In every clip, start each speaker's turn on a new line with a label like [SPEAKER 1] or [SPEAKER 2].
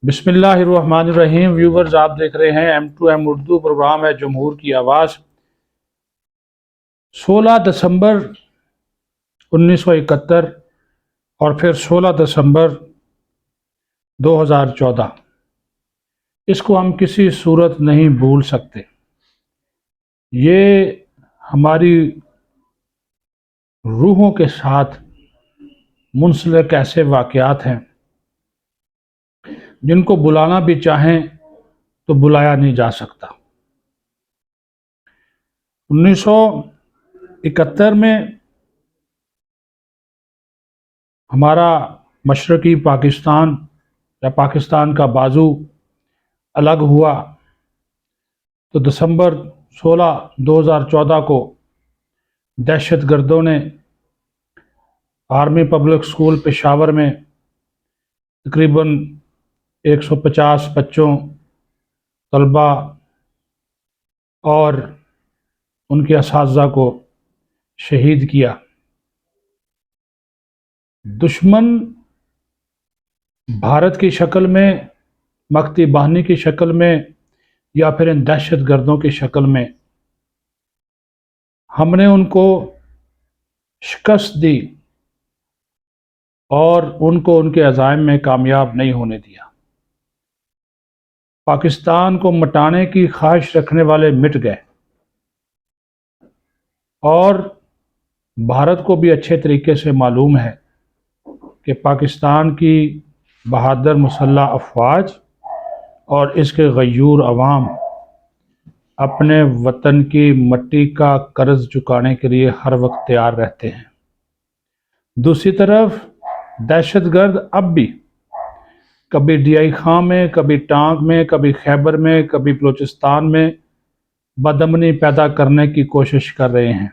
[SPEAKER 1] بسم اللہ الرحمن الرحیم ویورز، آپ دیکھ رہے ہیں M2M اردو پروگرام ہے جمہور کی آواز۔ 16 دسمبر 1971 اور پھر 16 دسمبر 2014، اس کو ہم کسی صورت نہیں بھول سکتے۔ یہ ہماری روحوں کے ساتھ منسلک ایسے واقعات ہیں جن کو بلانا بھی چاہیں تو بلایا نہیں جا سکتا۔ 1971 میں ہمارا مشرقی پاکستان یا پاکستان کا بازو الگ ہوا تو دسمبر 16 2014 کو دہشت گردوں نے آرمی پبلک سکول پشاور میں تقریباً 150 بچوں، طلباء اور ان کے اساتذہ کو شہید کیا۔ دشمن بھارت کی شکل میں، مکتی باہنی کی شکل میں یا پھر ان دہشت گردوں کی شکل میں، ہم نے ان کو شکست دی اور ان کو ان کے عزائم میں کامیاب نہیں ہونے دیا۔ پاکستان کو مٹانے کی خواہش رکھنے والے مٹ گئے، اور بھارت کو بھی اچھے طریقے سے معلوم ہے کہ پاکستان کی بہادر مسلح افواج اور اس کے غیور عوام اپنے وطن کی مٹی کا قرض چکانے کے لیے ہر وقت تیار رہتے ہیں۔ دوسری طرف دہشت گرد اب بھی کبھی ڈی آئی خاں میں، کبھی ٹانک میں، کبھی خیبر میں، کبھی بلوچستان میں بدامنی پیدا کرنے کی کوشش کر رہے ہیں،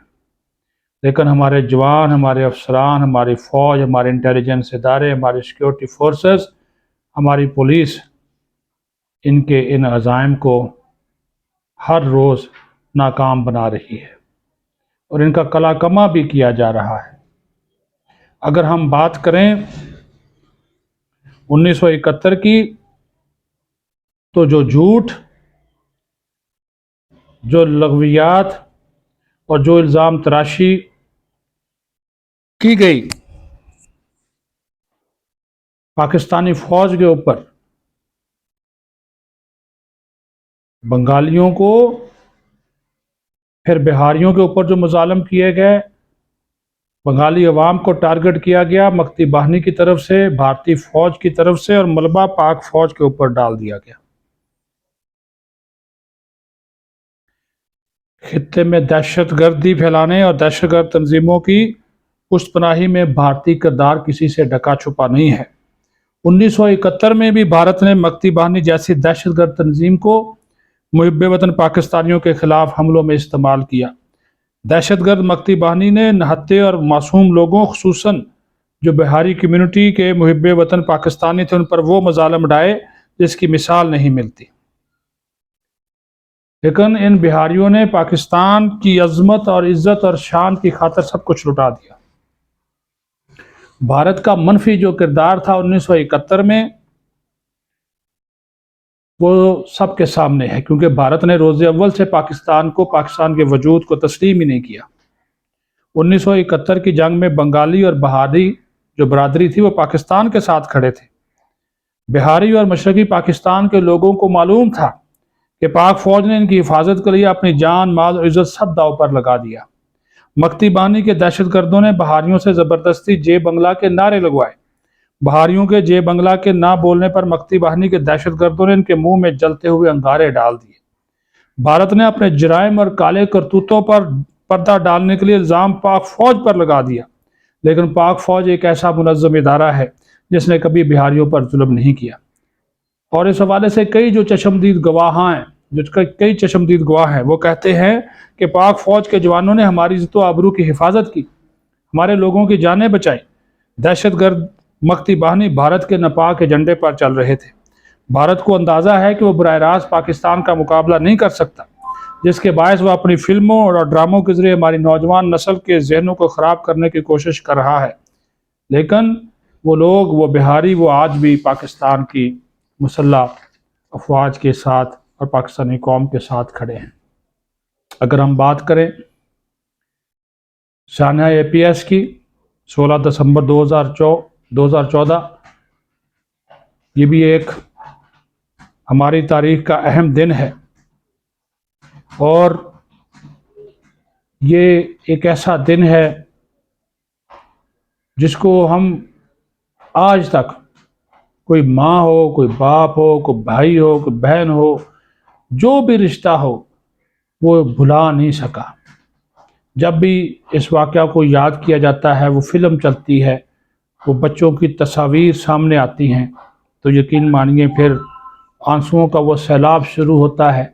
[SPEAKER 1] لیکن ہمارے جوان، ہمارے افسران، ہماری فوج، ہمارے انٹیلیجنس ادارے، ہماری سیکیورٹی فورسز، ہماری پولیس ان عزائم کو ہر روز ناکام بنا رہی ہے اور ان کا قلع کما بھی کیا جا رہا ہے۔ اگر ہم بات کریں 1971 کی، تو جو جھوٹ، جو لغویات اور جو الزام تراشی کی گئی پاکستانی فوج کے اوپر، بنگالیوں کو، پھر بہاریوں کے اوپر جو مظالم کیے گئے، بنگالی عوام کو ٹارگٹ کیا گیا مکتی باہنی کی طرف سے، بھارتی فوج کی طرف سے، اور ملبہ پاک فوج کے اوپر ڈال دیا گیا۔ خطے میں دہشت گردی پھیلانے اور دہشت گرد تنظیموں کی پشت پناہی میں بھارتی کردار کسی سے ڈھکا چھپا نہیں ہے۔ 1971 میں بھی بھارت نے مکتی باہنی جیسی دہشت گرد تنظیم کو محب وطن پاکستانیوں کے خلاف حملوں میں استعمال کیا۔ دہشت گرد مکتی باہنی نے نہتے اور معصوم لوگوں، خصوصاً جو بہاری کمیونٹی کے محب وطن پاکستانی تھے، ان پر وہ مظالم ڈھائے جس کی مثال نہیں ملتی، لیکن ان بہاریوں نے پاکستان کی عظمت اور عزت اور شان کی خاطر سب کچھ لٹا دیا۔ بھارت کا منفی جو کردار تھا 1971 میں، وہ سب کے سامنے ہے، کیونکہ بھارت نے روز اول سے پاکستان کے وجود کو تسلیم ہی نہیں کیا۔ 1971 کی جنگ میں بنگالی اور بہاری جو برادری تھی وہ پاکستان کے ساتھ کھڑے تھے۔ بہاری اور مشرقی پاکستان کے لوگوں کو معلوم تھا کہ پاک فوج نے ان کی حفاظت کے لیے اپنی جان، مال اور عزت سب داؤ پر لگا دیا۔ مکتی باہنی کے دہشت گردوں نے بہاریوں سے زبردستی جے بنگلہ کے نعرے لگوائے۔ بہاریوں کے جے بنگلہ کے نہ بولنے پر مکتی باہنی کے دہشت گردوں نے ان کے منہ میں جلتے ہوئے انگارے ڈال دیے۔ بھارت نے اپنے جرائم اور کالے کرتوتوں پر پردہ ڈالنے کے لیے الزام پاک فوج پر لگا دیا، لیکن پاک فوج ایک ایسا منظم ادارہ ہے جس نے کبھی بہاریوں پر ظلم نہیں کیا، اور اس حوالے سے کئی چشمدید گواہ ہیں وہ کہتے ہیں کہ پاک فوج کے جوانوں نے ہماری عزت و آبرو کی حفاظت کی، ہمارے لوگوں کی جانیں بچائیں۔ دہشت گرد مکتی باہنی بھارت کے ناپاک ایجنڈے پر چل رہے تھے۔ بھارت کو اندازہ ہے کہ وہ براہ راست پاکستان کا مقابلہ نہیں کر سکتا، جس کے باعث وہ اپنی فلموں اور ڈراموں کے ذریعے ہماری نوجوان نسل کے ذہنوں کو خراب کرنے کی کوشش کر رہا ہے، لیکن وہ لوگ، وہ بہاری، وہ آج بھی پاکستان کی مسلح افواج کے ساتھ اور پاکستانی قوم کے ساتھ کھڑے ہیں۔ اگر ہم بات کریں سانحہ APS کی، 16 دسمبر 2014 یہ بھی ایک ہماری تاریخ کا اہم دن ہے، اور یہ ایک ایسا دن ہے جس کو ہم آج تک، کوئی ماں ہو، کوئی باپ ہو، کوئی بھائی ہو، کوئی بہن ہو، جو بھی رشتہ ہو، وہ بھلا نہیں سکا۔ جب بھی اس واقعہ کو یاد کیا جاتا ہے، وہ فلم چلتی ہے، وہ بچوں کی تصاویر سامنے آتی ہیں، تو یقین مانیے پھر آنسوؤں کا وہ سیلاب شروع ہوتا ہے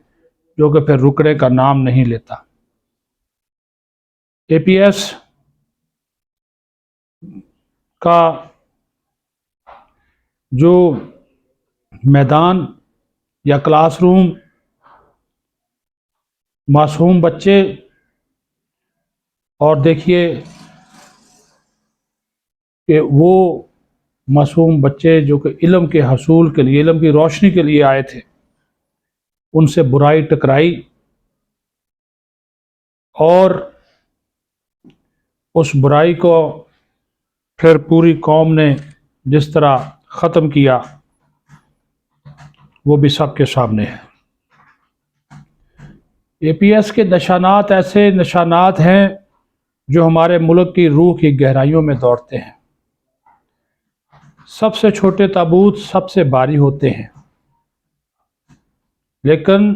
[SPEAKER 1] جو کہ پھر رکنے کا نام نہیں لیتا۔ APS کا جو میدان یا کلاس روم، معصوم بچے، اور دیکھیے کہ وہ معصوم بچے جو کہ علم کے حصول کے لیے، علم کی روشنی کے لیے آئے تھے، ان سے برائی ٹکرائی اور اس برائی کو پھر پوری قوم نے جس طرح ختم کیا، وہ بھی سب کے سامنے ہے۔ APS کے نشانات ایسے نشانات ہیں جو ہمارے ملک کی روح کی گہرائیوں میں دوڑتے ہیں۔ سب سے چھوٹے تابوت سب سے بھاری ہوتے ہیں، لیکن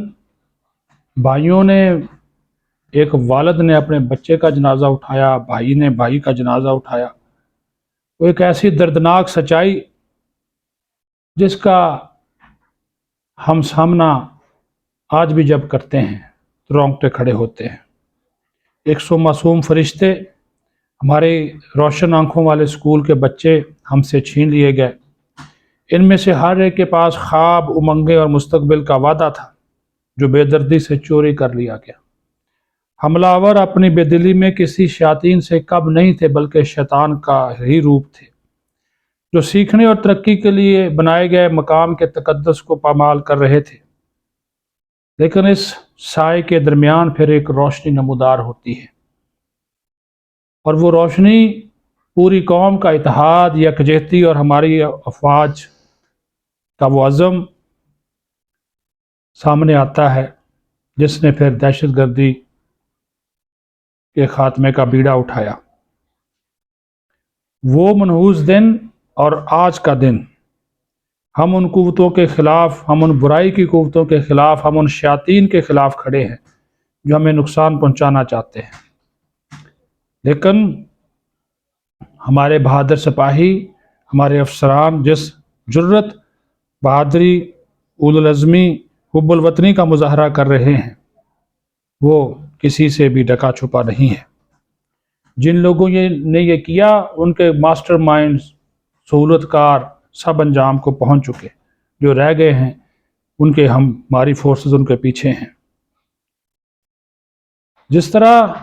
[SPEAKER 1] بھائیوں نے، ایک والد نے اپنے بچے کا جنازہ اٹھایا، بھائی نے بھائی کا جنازہ اٹھایا، وہ ایک ایسی دردناک سچائی جس کا ہم سامنا آج بھی جب کرتے ہیں تو رونگٹے کھڑے ہوتے ہیں۔ 100 معصوم فرشتے، ہمارے روشن آنکھوں والے اسکول کے بچے ہم سے چھین لیے گئے۔ ان میں سے ہر ایک کے پاس خواب، امنگیں اور مستقبل کا وعدہ تھا جو بے دردی سے چوری کر لیا گیا۔ حملہ آور اپنی بے دلی میں کسی شیاطین سے کم نہیں تھے، بلکہ شیطان کا ہی روپ تھے، جو سیکھنے اور ترقی کے لیے بنائے گئے مقام کے تقدس کو پامال کر رہے تھے۔ لیکن اس سائے کے درمیان پھر ایک روشنی نمودار ہوتی ہے، اور وہ روشنی پوری قوم کا اتحاد، یکجہتی اور ہماری افواج کا وہ عزم سامنے آتا ہے جس نے پھر دہشت گردی کے خاتمے کا بیڑا اٹھایا۔ وہ منحوس دن اور آج کا دن، ہم ان قوتوں کے خلاف، ہم ان برائی کی قوتوں کے خلاف، ہم ان شیاطین کے خلاف کھڑے ہیں جو ہمیں نقصان پہنچانا چاہتے ہیں۔ لیکن ہمارے بہادر سپاہی، ہمارے افسران جس جرت، بہادری، اولو العزمی، حب الوطنی کا مظاہرہ کر رہے ہیں، وہ کسی سے بھی ڈھکا چھپا نہیں ہے۔ جن لوگوں نے یہ کیا، ان کے ماسٹر مائنڈز، سہولت کار سب انجام کو پہنچ چکے، جو رہ گئے ہیں ان کے ہماری فورسز ان کے پیچھے ہیں۔ جس طرح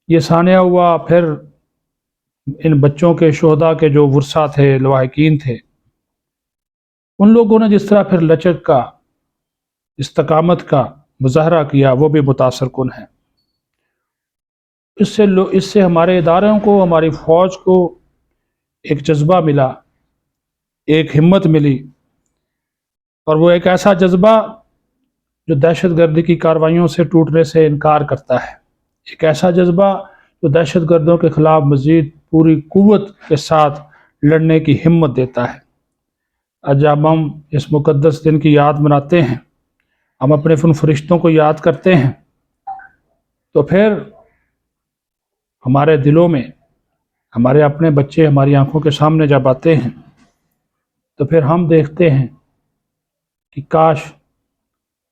[SPEAKER 1] یہ سانحہ ہوا، پھر ان بچوں کے شہداء کے جو ورثاء تھے، لواحقین تھے، ان لوگوں نے جس طرح پھر لچک کا، استقامت کا مظاہرہ کیا، وہ بھی متاثر کن ہے۔ اس سے ہمارے اداروں کو، ہماری فوج کو ایک جذبہ ملا، ایک ہمت ملی، اور وہ ایک ایسا جذبہ جو دہشت گردی کی کارروائیوں سے ٹوٹنے سے انکار کرتا ہے، ایک ایسا جذبہ جو دہشت گردوں کے خلاف مزید پوری قوت کے ساتھ لڑنے کی ہمت دیتا ہے۔ آج جب ہم اس مقدس دن کی یاد مناتے ہیں، ہم اپنے ان فرشتوں کو یاد کرتے ہیں، تو پھر ہمارے دلوں میں ہمارے اپنے بچے ہماری آنکھوں کے سامنے جب آتے ہیں، تو پھر ہم دیکھتے ہیں کہ کاش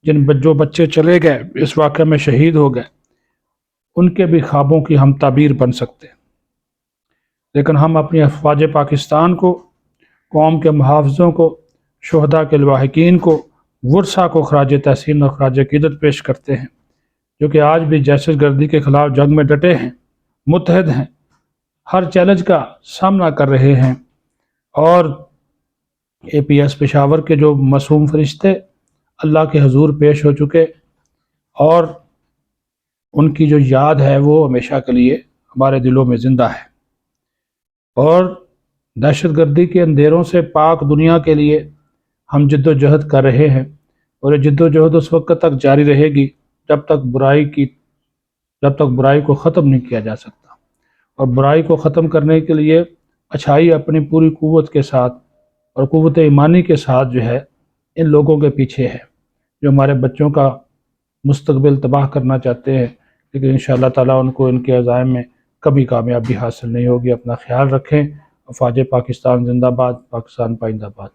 [SPEAKER 1] جو بچے چلے گئے، اس واقعے میں شہید ہو گئے، ان کے بھی خوابوں کی ہم تعبیر بن سکتے۔ لیکن ہم اپنی افواج پاکستان کو، قوم کے محافظوں کو، شہداء کے لواحقین کو، ورثاء کو خراج تحسین اور خراج عقیدت پیش کرتے ہیں، جو کہ آج بھی دہشت گردی کے خلاف جنگ میں ڈٹے ہیں، متحد ہیں، ہر چیلنج کا سامنا کر رہے ہیں، اور APS پشاور کے جو معصوم فرشتے اللہ کے حضور پیش ہو چکے، اور ان کی جو یاد ہے وہ ہمیشہ کے لیے ہمارے دلوں میں زندہ ہے، اور دہشت گردی کے اندھیروں سے پاک دنیا کے لیے ہم جد و جہد کر رہے ہیں، اور یہ جد و جہد اس وقت تک جاری رہے گی جب تک برائی کو ختم نہیں کیا جا سکتا، اور برائی کو ختم کرنے کے لیے اچھائی اپنی پوری قوت کے ساتھ اور قوت ایمانی کے ساتھ جو ہے ان لوگوں کے پیچھے ہے جو ہمارے بچوں کا مستقبل تباہ کرنا چاہتے ہیں، لیکن انشاءاللہ تعالیٰ ان کو ان کے عزائم میں کبھی کامیابی حاصل نہیں ہوگی۔ اپنا خیال رکھیں۔ افواج پاکستان زندہ باد، پاکستان پائندہ باد۔